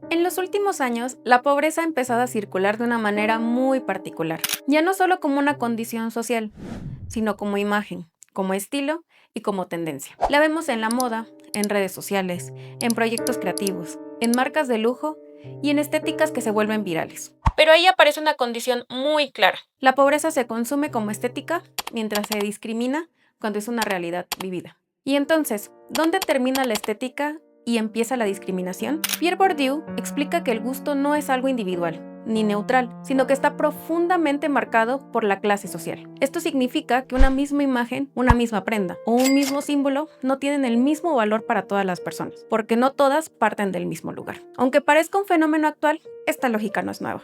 En los últimos años, la pobreza ha empezado a circular de una manera muy particular, ya no solo como una condición social, sino como imagen, como estilo y como tendencia. La vemos en la moda, en redes sociales, en proyectos creativos, en marcas de lujo y en estéticas que se vuelven virales. Pero ahí aparece una condición muy clara. La pobreza se consume como estética mientras se discrimina cuando es una realidad vivida. Y entonces, ¿dónde termina la estética y empieza la discriminación? Pierre Bourdieu explica que el gusto no es algo individual ni neutral, sino que está profundamente marcado por la clase social. Esto significa que una misma imagen, una misma prenda o un mismo símbolo no tienen el mismo valor para todas las personas, porque no todas parten del mismo lugar. Aunque parezca un fenómeno actual, esta lógica no es nueva.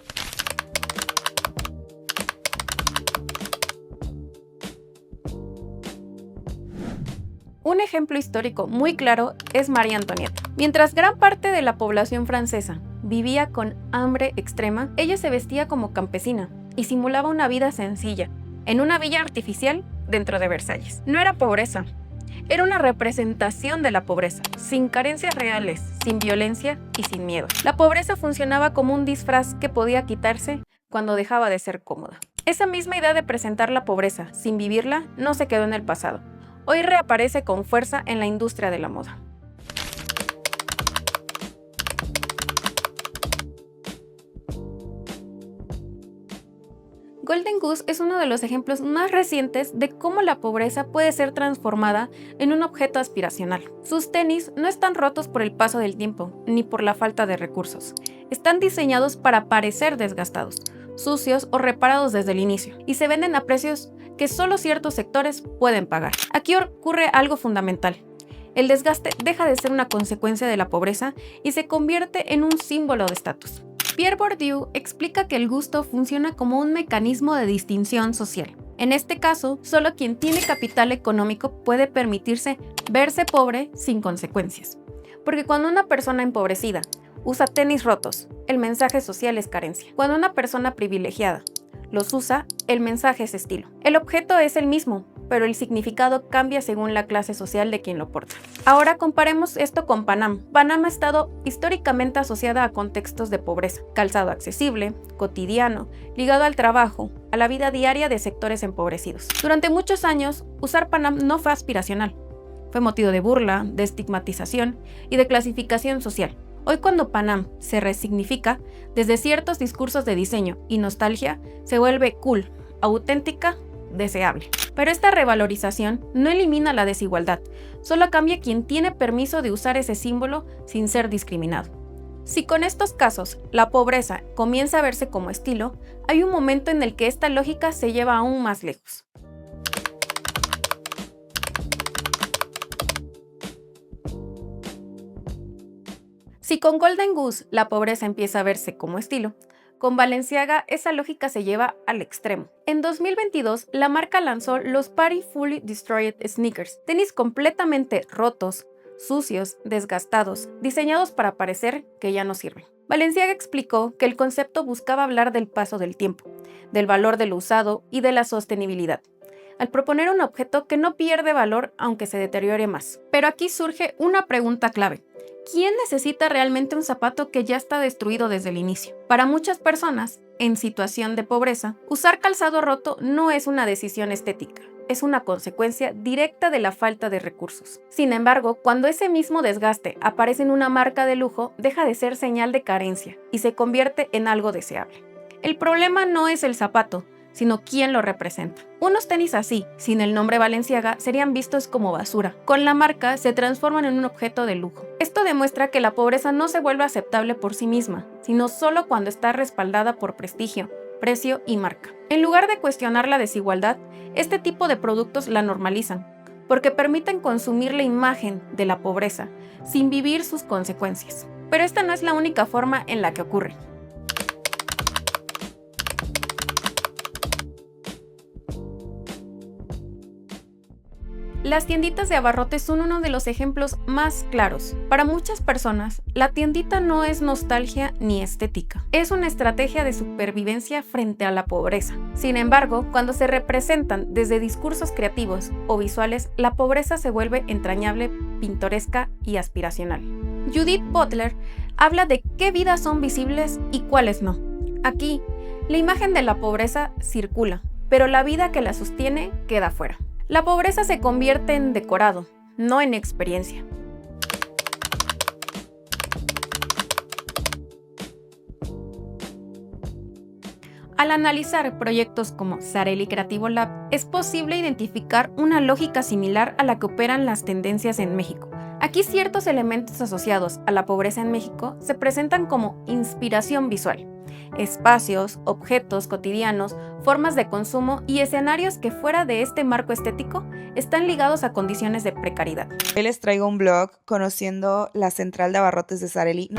Un ejemplo histórico muy claro es María Antonieta. Mientras gran parte de la población francesa vivía con hambre extrema, ella se vestía como campesina y simulaba una vida sencilla, en una villa artificial dentro de Versalles. No era pobreza, era una representación de la pobreza, sin carencias reales, sin violencia y sin miedo. La pobreza funcionaba como un disfraz que podía quitarse cuando dejaba de ser cómoda. Esa misma idea de presentar la pobreza sin vivirla no se quedó en el pasado. Hoy reaparece con fuerza en la industria de la moda. Golden Goose es uno de los ejemplos más recientes de cómo la pobreza puede ser transformada en un objeto aspiracional. Sus tenis no están rotos por el paso del tiempo, ni por la falta de recursos. Están diseñados para parecer desgastados, sucios o reparados desde el inicio, y se venden a precios que solo ciertos sectores pueden pagar. Aquí ocurre algo fundamental. El desgaste deja de ser una consecuencia de la pobreza y se convierte en un símbolo de estatus. Pierre Bourdieu explica que el gusto funciona como un mecanismo de distinción social. En este caso, solo quien tiene capital económico puede permitirse verse pobre sin consecuencias. Porque cuando una persona empobrecida usa tenis rotos, el mensaje social es carencia. Cuando una persona privilegiada los usa, el mensaje es estilo. El objeto es el mismo, pero el significado cambia según la clase social de quien lo porta. Ahora comparemos esto con Panam. Panam ha estado históricamente asociada a contextos de pobreza, calzado accesible, cotidiano, ligado al trabajo, a la vida diaria de sectores empobrecidos. Durante muchos años, usar Panam no fue aspiracional. Fue motivo de burla, de estigmatización y de clasificación social. Hoy cuando Panam se resignifica, desde ciertos discursos de diseño y nostalgia, se vuelve cool, auténtica, deseable. Pero esta revalorización no elimina la desigualdad, solo cambia quien tiene permiso de usar ese símbolo sin ser discriminado. Si con estos casos la pobreza comienza a verse como estilo, hay un momento en el que esta lógica se lleva aún más lejos. Si con Golden Goose la pobreza empieza a verse como estilo, con Balenciaga esa lógica se lleva al extremo. En 2022, la marca lanzó los Party Fully Destroyed Sneakers, tenis completamente rotos, sucios, desgastados, diseñados para parecer que ya no sirven. Balenciaga explicó que el concepto buscaba hablar del paso del tiempo, del valor de lo usado y de la sostenibilidad, al proponer un objeto que no pierde valor aunque se deteriore más. Pero aquí surge una pregunta clave. ¿Quién necesita realmente un zapato que ya está destruido desde el inicio? Para muchas personas, en situación de pobreza, usar calzado roto no es una decisión estética, es una consecuencia directa de la falta de recursos. Sin embargo, cuando ese mismo desgaste aparece en una marca de lujo, deja de ser señal de carencia y se convierte en algo deseable. El problema no es el zapato, sino quién lo representa. Unos tenis así, sin el nombre Balenciaga, serían vistos como basura. Con la marca se transforman en un objeto de lujo. Esto demuestra que la pobreza no se vuelve aceptable por sí misma, sino solo cuando está respaldada por prestigio, precio y marca. En lugar de cuestionar la desigualdad, este tipo de productos la normalizan, porque permiten consumir la imagen de la pobreza sin vivir sus consecuencias. Pero esta no es la única forma en la que ocurre. Las tienditas de abarrotes son uno de los ejemplos más claros. Para muchas personas, la tiendita no es nostalgia ni estética. Es una estrategia de supervivencia frente a la pobreza. Sin embargo, cuando se representan desde discursos creativos o visuales, la pobreza se vuelve entrañable, pintoresca y aspiracional. Judith Butler habla de qué vidas son visibles y cuáles no. Aquí, la imagen de la pobreza circula, pero la vida que la sostiene queda fuera. La pobreza se convierte en decorado, no en experiencia. Al analizar proyectos como Zarelli Creativo Lab, es posible identificar una lógica similar a la que operan las tendencias en México. Aquí ciertos elementos asociados a la pobreza en México se presentan como inspiración visual. Espacios, objetos cotidianos, formas de consumo y escenarios que fuera de este marco estético están ligados a condiciones de precariedad. Hoy les traigo un blog conociendo la central de abarrotes de Zarelli.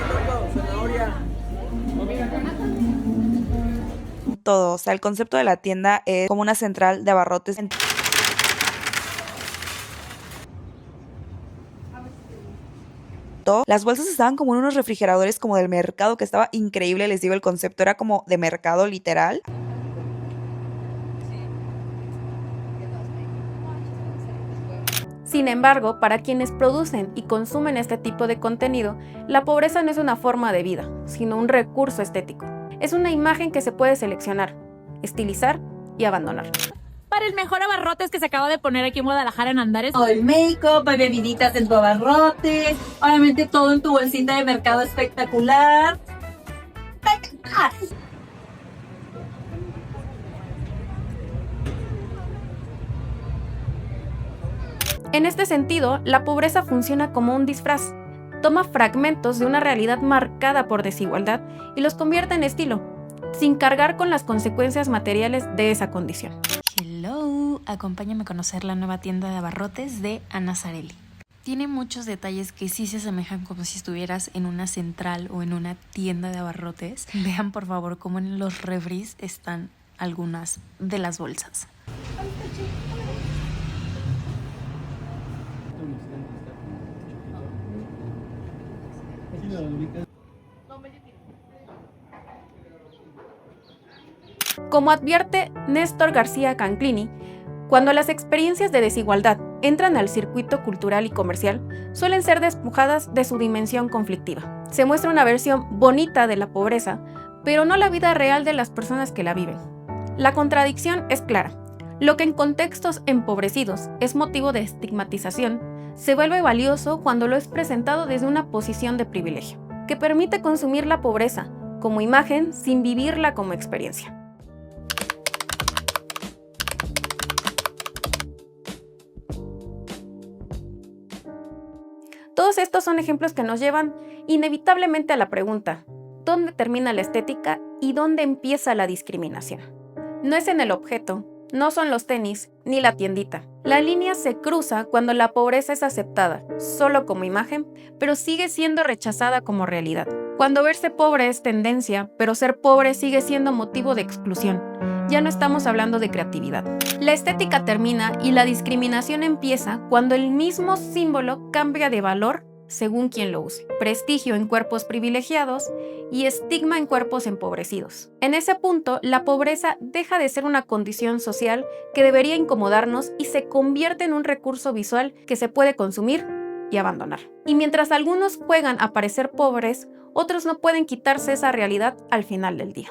Todo, o sea, el concepto de la tienda es como una central de abarrotes. Las bolsas estaban como en unos refrigeradores como del mercado, que estaba increíble, les digo, el concepto era como de mercado literal. Sin embargo, para quienes producen y consumen este tipo de contenido, la pobreza no es una forma de vida, sino un recurso estético. Es una imagen que se puede seleccionar, estilizar y abandonar. Para el mejor abarrotes que se acaba de poner aquí en Guadalajara en Andares. Todo el make-up, hay bebiditas en tu abarrote, obviamente todo en tu bolsita de mercado espectacular. En este sentido, la pobreza funciona como un disfraz. Toma fragmentos de una realidad marcada por desigualdad y los convierte en estilo, sin cargar con las consecuencias materiales de esa condición. Hello, acompáñame a conocer la nueva tienda de abarrotes de Ana Zarelli. Tiene muchos detalles que sí se asemejan como si estuvieras en una central o en una tienda de abarrotes. Vean por favor cómo en los refris están algunas de las bolsas. Como advierte Néstor García Canclini, cuando las experiencias de desigualdad entran al circuito cultural y comercial, suelen ser despojadas de su dimensión conflictiva. Se muestra una versión bonita de la pobreza, pero no la vida real de las personas que la viven. La contradicción es clara. Lo que en contextos empobrecidos es motivo de estigmatización, se vuelve valioso cuando lo es presentado desde una posición de privilegio, que permite consumir la pobreza como imagen sin vivirla como experiencia. Todos estos son ejemplos que nos llevan inevitablemente a la pregunta: ¿dónde termina la estética y dónde empieza la discriminación? No es en el objeto, no son los tenis, ni la tiendita. La línea se cruza cuando la pobreza es aceptada solo como imagen, pero sigue siendo rechazada como realidad. Cuando verse pobre es tendencia, pero ser pobre sigue siendo motivo de exclusión. Ya no estamos hablando de creatividad. La estética termina y la discriminación empieza cuando el mismo símbolo cambia de valor según quien lo use. Prestigio en cuerpos privilegiados y estigma en cuerpos empobrecidos. En ese punto, la pobreza deja de ser una condición social que debería incomodarnos y se convierte en un recurso visual que se puede consumir y abandonar. Y mientras algunos juegan a parecer pobres, otros no pueden quitarse esa realidad al final del día.